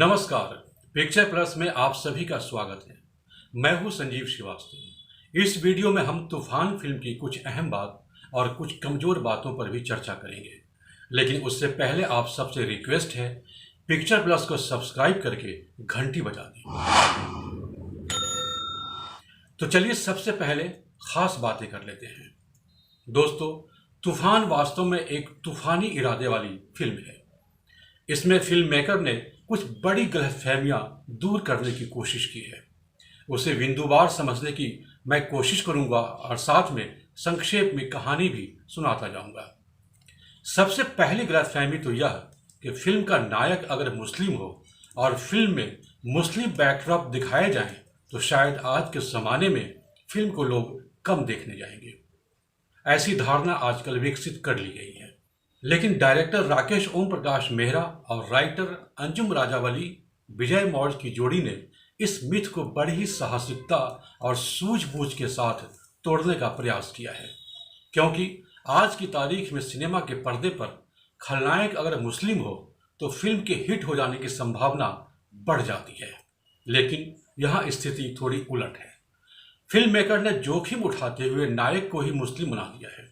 नमस्कार। Picture plus में आप सभी का स्वागत है। मैं हूं संजीव श्रीवास्तव। इस वीडियो में हम तूफान फिल्म की कुछ अहम बात और कुछ कमजोर बातों पर भी चर्चा करेंगे, लेकिन उससे पहले आप सबसे रिक्वेस्ट है, पिक्चर प्लस को सब्सक्राइब करके घंटी बजा दें। तो चलिए सबसे पहले खास बातें कर लेते हैं। दोस्तों, तूफान वास्तव में एक तूफानी इरादे वाली फिल्म है। इसमें फिल्म मेकर ने कुछ बड़ी गलतफहमियां दूर करने की कोशिश की है। उसे बिंदुवार समझने की मैं कोशिश करूंगा और साथ में संक्षेप में कहानी भी सुनाता जाऊंगा। सबसे पहली गलतफहमी तो यह कि फिल्म का नायक अगर मुस्लिम हो और फिल्म में मुस्लिम बैकड्रॉप दिखाए जाएं तो शायद आज के ज़माने में फिल्म को लोग कम देखने जाएंगे। ऐसी धारणा आजकल विकसित कर ली गई है, लेकिन डायरेक्टर राकेश ओम प्रकाश मेहरा और राइटर अंजुम राजावली विजय मौर्य की जोड़ी ने इस मिथ को बड़ी ही साहसिकता और सूझबूझ के साथ तोड़ने का प्रयास किया है, क्योंकि आज की तारीख में सिनेमा के पर्दे पर खलनायक अगर मुस्लिम हो तो फिल्म के हिट हो जाने की संभावना बढ़ जाती है। लेकिन यहाँ स्थिति थोड़ी उलट है। फिल्म मेकर ने जोखिम उठाते हुए नायक को ही मुस्लिम बना दिया है।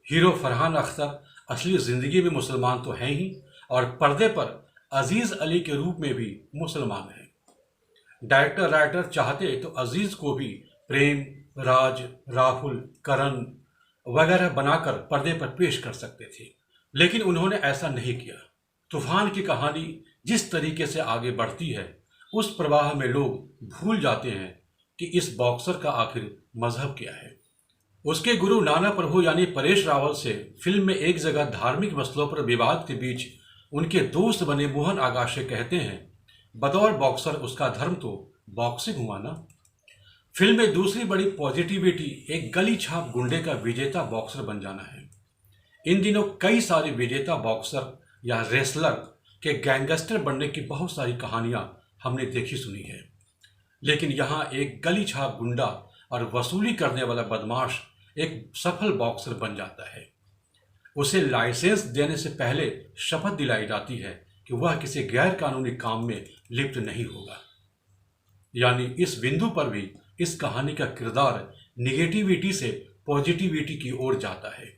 हीरो फरहान अख्तर असली जिंदगी में मुसलमान तो हैं ही और पर्दे पर अजीज अली के रूप में भी मुसलमान हैं। डायरेक्टर राइटर चाहते तो अजीज को भी प्रेम, राज, राहुल, करण वगैरह बनाकर पर्दे पर पेश कर सकते थे, लेकिन उन्होंने ऐसा नहीं किया। तूफान की कहानी जिस तरीके से आगे बढ़ती है उस प्रवाह में लोग भूल जाते हैं कि इस बॉक्सर का आखिर मजहब क्या है। उसके गुरु नाना प्रभु यानी परेश रावल से फिल्म में एक जगह धार्मिक मसलों पर विवाद के बीच उनके दोस्त बने मोहन आगाशे कहते हैं, बतौर बॉक्सर उसका धर्म तो बॉक्सिंग हुआ ना। फिल्म में दूसरी बड़ी पॉजिटिविटी एक गली छाप गुंडे का विजेता बॉक्सर बन जाना है। इन दिनों कई सारे विजेता बॉक्सर या रेसलर के गैंगस्टर बनने की बहुत सारी कहानियां हमने देखी सुनी है, लेकिन यहाँ एक गली छाप गुंडा और वसूली करने वाला बदमाश एक सफल बॉक्सर बन जाता है। उसे लाइसेंस देने से पहले शपथ दिलाई जाती है कि वह किसी गैर कानूनी काम में लिप्त नहीं होगा। यानी इस बिंदु पर भी इस कहानी का किरदार निगेटिविटी से पॉजिटिविटी की ओर जाता है।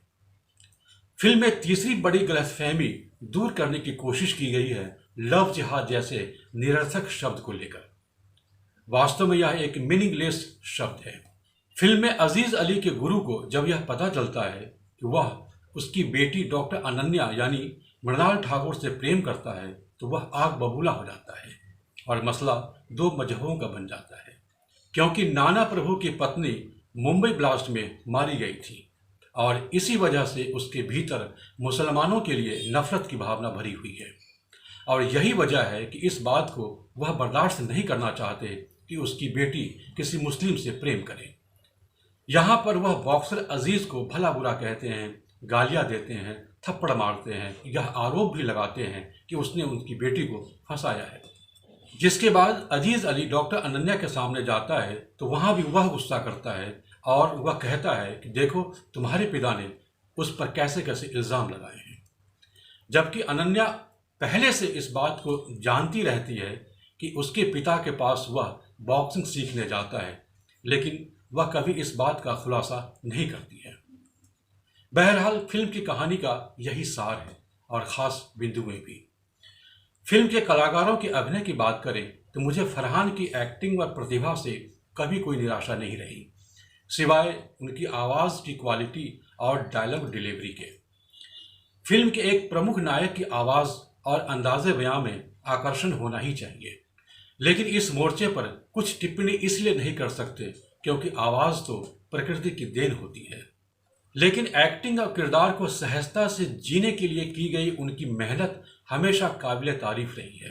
फिल्म में तीसरी बड़ी गलतफहमी दूर करने की कोशिश की गई है लव जिहाद जैसे निरर्थक शब्द को लेकर। वास्तव में यह एक मीनिंगलेस शब्द है। फिल्म में अजीज अली के गुरु को जब यह पता चलता है कि वह उसकी बेटी डॉक्टर अनन्या यानी मृणाल ठाकुर से प्रेम करता है तो वह आग बबूला हो जाता है और मसला दो मजहबों का बन जाता है, क्योंकि नाना प्रभु की पत्नी मुंबई ब्लास्ट में मारी गई थी और इसी वजह से उसके भीतर मुसलमानों के लिए नफरत की भावना भरी हुई है। और यही वजह है कि इस बात को वह बर्दाश्त नहीं करना चाहते कि उसकी बेटी किसी मुस्लिम से प्रेम करे। यहाँ पर वह बॉक्सर अजीज को भला बुरा कहते हैं, गालियाँ देते हैं, थप्पड़ मारते हैं, यह आरोप भी लगाते हैं कि उसने उनकी बेटी को फंसाया है। जिसके बाद अजीज अली डॉक्टर अनन्या के सामने जाता है तो वहाँ भी वह गुस्सा करता है और वह कहता है कि देखो तुम्हारे पिता ने उस पर कैसे कैसे इल्ज़ाम लगाए हैं। जबकि अनन्या पहले से इस बात को जानती रहती है कि उसके पिता के पास वह बॉक्सिंग सीखने जाता है, लेकिन वह कभी इस बात का खुलासा नहीं करती है। बहरहाल फिल्म की कहानी का यही सार है और ख़ास बिंदुएं भी। फिल्म के कलाकारों के अभिनय की बात करें तो मुझे फरहान की एक्टिंग व प्रतिभा से कभी कोई निराशा नहीं रही, सिवाय उनकी आवाज़ की क्वालिटी और डायलॉग डिलीवरी के। फिल्म के एक प्रमुख नायक की आवाज़ और अंदाज़े बयां में आकर्षण होना ही चाहिए, लेकिन इस मोर्चे पर कुछ टिप्पणी इसलिए नहीं कर सकते क्योंकि आवाज़ तो प्रकृति की देन होती है, लेकिन एक्टिंग और किरदार को सहजता से जीने के लिए की गई उनकी मेहनत हमेशा काबिल तारीफ रही है।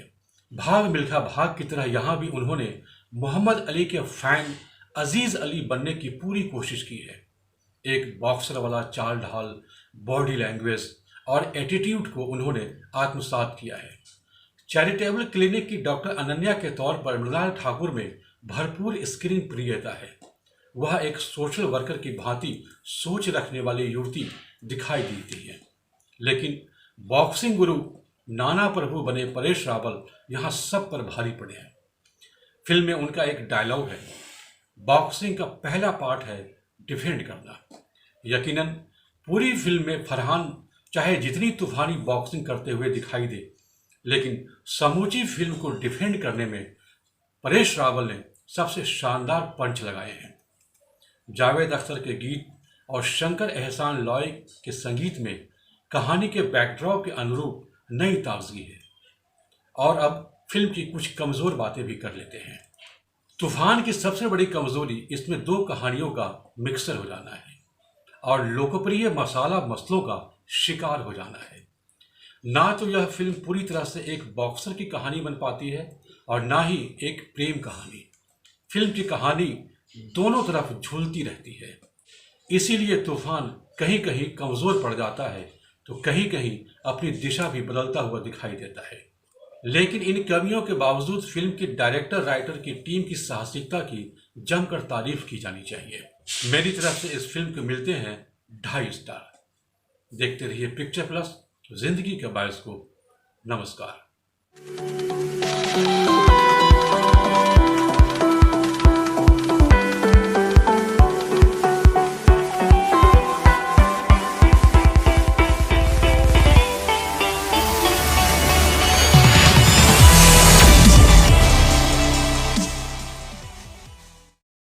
भाग मिल्खा भाग की तरह यहाँ भी उन्होंने मोहम्मद अली के फैन अजीज अली बनने की पूरी कोशिश की है। एक बॉक्सर वाला चाल ढाल, बॉडी लैंग्वेज और एटीट्यूड को उन्होंने आत्मसात किया है। चैरिटेबल क्लिनिक की डॉक्टर अनन्या के तौर पर मृणाल ठाकुर में भरपूर स्क्रीन प्रियता है। वह एक सोशल वर्कर की भांति सोच रखने वाली युवती दिखाई देती है, लेकिन बॉक्सिंग गुरु नाना प्रभु बने परेश रावल यहाँ सब पर भारी पड़े हैं। फिल्म में उनका एक डायलॉग है, बॉक्सिंग का पहला पार्ट है डिफेंड करना। यकीनन पूरी फिल्म में फरहान चाहे जितनी तूफानी बॉक्सिंग करते हुए दिखाई दे, लेकिन समूची फिल्म को डिफेंड करने में परेश रावल ने सबसे शानदार पंच लगाए हैं। जावेद अख्तर के गीत और शंकर एहसान लॉय के संगीत में कहानी के बैकड्रॉप के अनुरूप नई ताजगी है। और अब फिल्म की कुछ कमजोर बातें भी कर लेते हैं। तूफान की सबसे बड़ी कमजोरी इसमें दो कहानियों का मिक्सर हो जाना है और लोकप्रिय मसाला मसलों का शिकार हो जाना है। ना तो यह फिल्म पूरी तरह से एक बॉक्सर की कहानी बन पाती है और ना ही एक प्रेम कहानी। फिल्म की कहानी दोनों तरफ झूलती रहती है, इसीलिए तूफान कहीं कहीं कमजोर पड़ जाता है तो कहीं कहीं अपनी दिशा भी बदलता हुआ दिखाई देता है। लेकिन इन कमियों के बावजूद फिल्म की डायरेक्टर राइटर की टीम की साहसिकता की जमकर तारीफ की जानी चाहिए। मेरी तरफ से इस फिल्म को मिलते हैं 2.5 स्टार। देखते रहिए पिक्चर प्लस, जिंदगी के बायस को। नमस्कार।